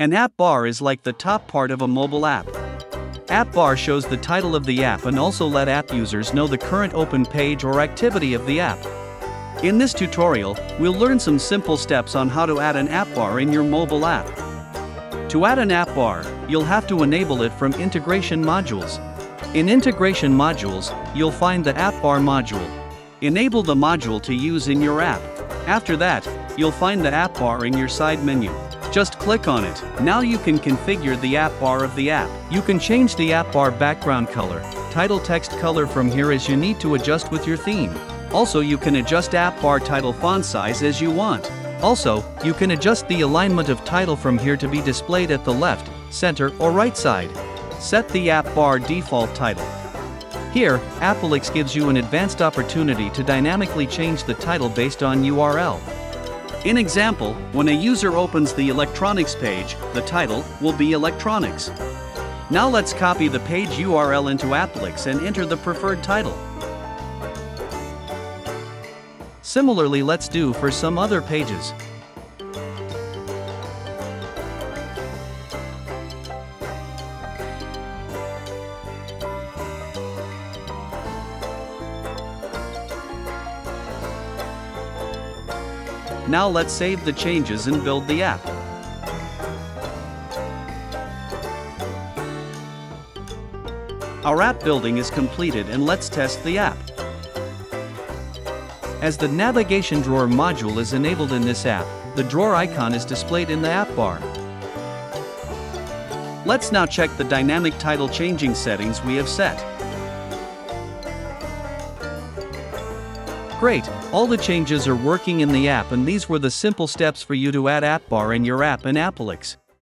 An app bar is like the top part of a mobile app. App bar shows the title of the app and also let app users know the current open page or activity of the app. In this tutorial, we'll learn some simple steps on how to add an app bar in your mobile app. To add an app bar, you'll have to enable it from Integration Modules. In Integration Modules, you'll find the app bar module. Enable the module to use in your app. After that, you'll find the app bar in your side menu. Just click on it. Now you can configure the app bar of the app. You can change the app bar background color, title text color from here as you need to adjust with your theme. Also, you can adjust app bar title font size as you want. Also, you can adjust the alignment of title from here to be displayed at the left, center, or right side. Set the app bar default title. Here, Appilix gives you an advanced opportunity to dynamically change the title based on URL. In example, when a user opens the electronics page, the title will be electronics. Now let's copy the page URL into Appilix and enter the preferred title. Similarly, let's do for some other pages. Now let's save the changes and build the app. Our app building is completed and let's test the app. As the navigation drawer module is enabled in this app, the drawer icon is displayed in the app bar. Let's now check the dynamic title changing settings we have set. Great, all the changes are working in the app, and these were the simple steps for you to add app bar in your app in Appilix.